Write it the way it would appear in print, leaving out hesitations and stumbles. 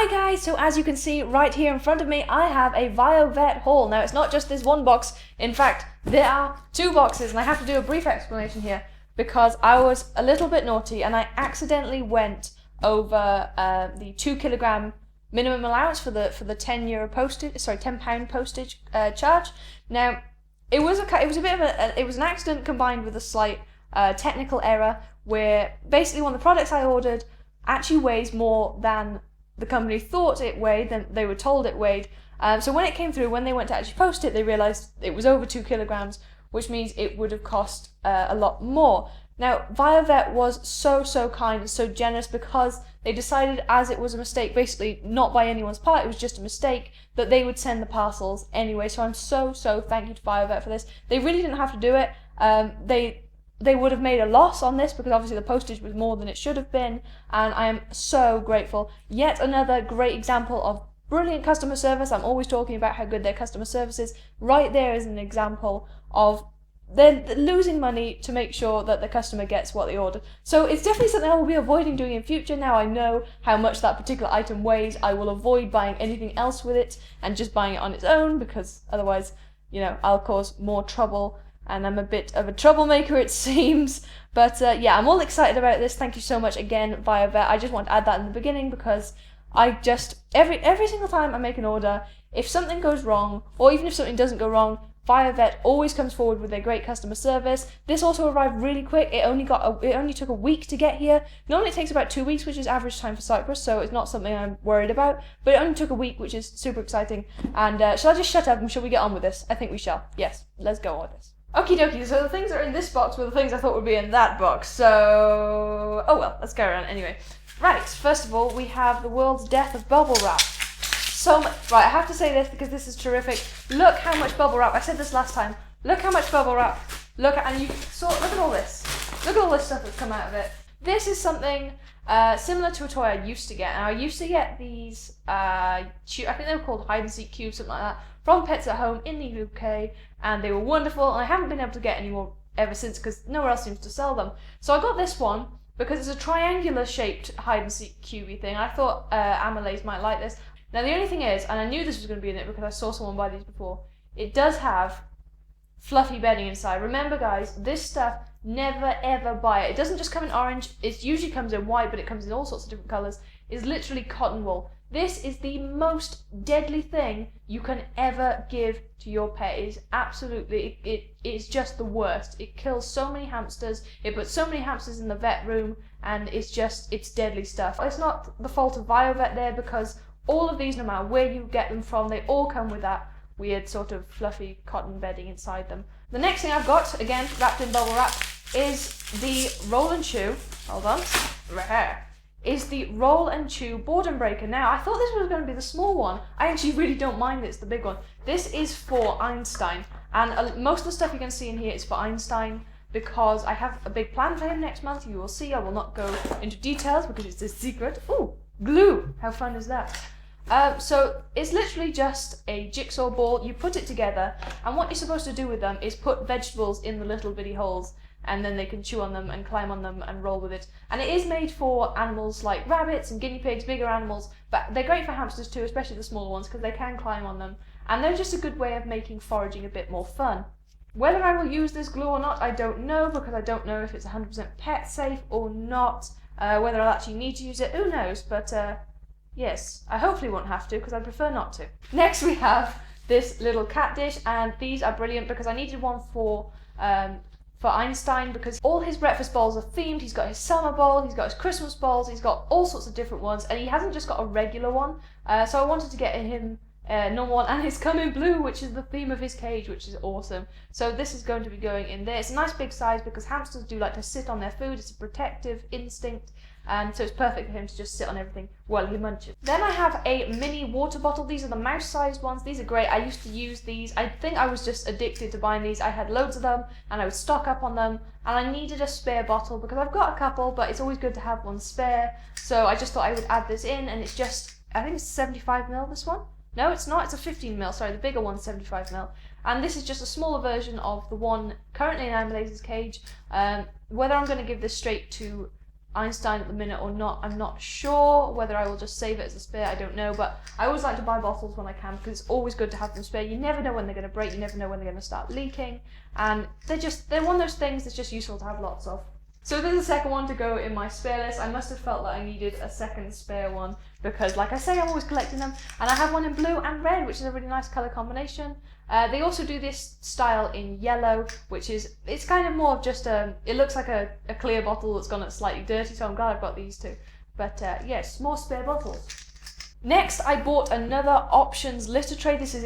Hi guys, so as you can see right here in front of me, I have a VIOVET haul. Now it's not just this one box, in fact there are two boxes, and I have to do a brief explanation here because I was a little bit naughty and I accidentally went over the 2 kilogram minimum allowance for the £10 postage charge. Now it was an accident combined with a slight technical error where basically one of the products I ordered actually weighs more than the company thought it weighed, than they were told it weighed. So when it came through, when they went to actually post it, they realised it was over 2 kilograms, which means it would have cost a lot more. Now, VIOVET was so kind and so generous because they decided, as it was a mistake, basically not by anyone's part, it was just a mistake, that they would send the parcels anyway. So I'm so thank you to VIOVET for this. They really didn't have to do it. They would have made a loss on this because obviously the postage was more than it should have been, and I am so grateful. Yet another great example of brilliant customer service. I'm always talking about how good their customer service is. Right there is an example of they're losing money to make sure that the customer gets what they ordered. So it's definitely something I will be avoiding doing in future. Now I know how much that particular item weighs. I will avoid buying anything else with it and just buying it on its own, because otherwise, you know, I'll cause more trouble. And I'm a bit of a troublemaker, it seems. But yeah, I'm all excited about this. Thank you so much again, VIOVET. I just want to add that in the beginning because I just, every single time I make an order, if something goes wrong, or even if something doesn't go wrong, VIOVET always comes forward with their great customer service. This also arrived really quick. It only took a week to get here. Normally it takes about 2 weeks, which is average time for Cyprus, so it's not something I'm worried about. But it only took a week, which is super exciting. And shall I just shut up and shall we get on with this? I think we shall. Yes, let's go on with this. Okie dokie, so the things that are in this box were the things I thought would be in that box, so... oh well, let's go around anyway. Right, first of all, we have the world's death of bubble wrap. So much... right, I have to say this because this is terrific. Look how much bubble wrap, I said this last time, look how much bubble wrap, look at all this. Look at all this stuff that's come out of it. This is something similar to a toy I used to get. Now, I used to get these, I think they were called hide-and-seek cubes, something like that, from Pets at Home in the UK, and they were wonderful, and I haven't been able to get any more ever since because nowhere else seems to sell them. So I got this one because it's a triangular shaped hide-and-seek cubey thing. I thought Amalays might like this. Now the only thing is, and I knew this was going to be in it because I saw someone buy these before, it does have fluffy bedding inside. Remember guys, this stuff, never ever buy it. It doesn't just come in orange, it usually comes in white, but it comes in all sorts of different colours. It's literally cotton wool. This is the most deadly thing you can ever give to your pet. It is absolutely, it's just the worst. It kills so many hamsters, it puts so many hamsters in the vet room, and it's deadly stuff. It's not the fault of VIOVET there, because all of these, no matter where you get them from, they all come with that weird sort of fluffy cotton bedding inside them. The next thing I've got, again wrapped in bubble wrap, is the Roll and Chew, hold on, is the Roll and Chew boredom breaker. Now, I thought this was going to be the small one. I actually really don't mind that it's the big one. This is for Einstein, and most of the stuff you're going to see in here is for Einstein because I have a big plan for him next month. You will see. I will not go into details because it's a secret. Ooh, glue! How fun is that? So it's literally just a jigsaw ball. You put it together, and what you're supposed to do with them is put vegetables in the little bitty holes, and then they can chew on them and climb on them and roll with it. And it is made for animals like rabbits and guinea pigs, bigger animals, but they're great for hamsters too, especially the smaller ones, because they can climb on them. And they're just a good way of making foraging a bit more fun. Whether I will use this glue or not, I don't know, because I don't know if it's 100% pet safe or not. Whether I'll actually need to use it, who knows, but yes, I hopefully won't have to, because I prefer not to. Next we have this little cat dish, and these are brilliant because I needed one for Einstein, because all his breakfast bowls are themed. He's got his summer bowl, he's got his Christmas bowls, he's got all sorts of different ones, and he hasn't just got a regular one, so I wanted to get him a normal one, and it's come in blue, which is the theme of his cage, which is awesome. So this is going to be going in there. It's a nice big size because hamsters do like to sit on their food. It's a protective instinct, and so it's perfect for him to just sit on everything while he munches. Then I have a mini water bottle. These are the mouse-sized ones. These are great. I used to use these. I think I was just addicted to buying these. I had loads of them, and I would stock up on them, and I needed a spare bottle because I've got a couple, but it's always good to have one spare. So I just thought I would add this in, and it's just, I think it's 75ml, this one? No, it's not. It's a 15ml. Sorry, the bigger one's 75ml. And this is just a smaller version of the one currently in Amalays' cage. Whether I'm going to give this straight to Einstein at the minute or not. I'm not sure whether I will just save it as a spare, I don't know, but I always like to buy bottles when I can because it's always good to have them spare. You never know when they're going to break, you never know when they're going to start leaking, and they're one of those things that's just useful to have lots of. So there's a second one to go in my spare list. I must have felt that I needed a second spare one because, like I say, I'm always collecting them, and I have one in blue and red, which is a really nice colour combination. They also do this style in yellow, which is, it's kind of more of just it looks like a clear bottle that's gone slightly dirty, so I'm glad I've got these two. But yes, more spare bottles. Next, I bought another options litter tray. This is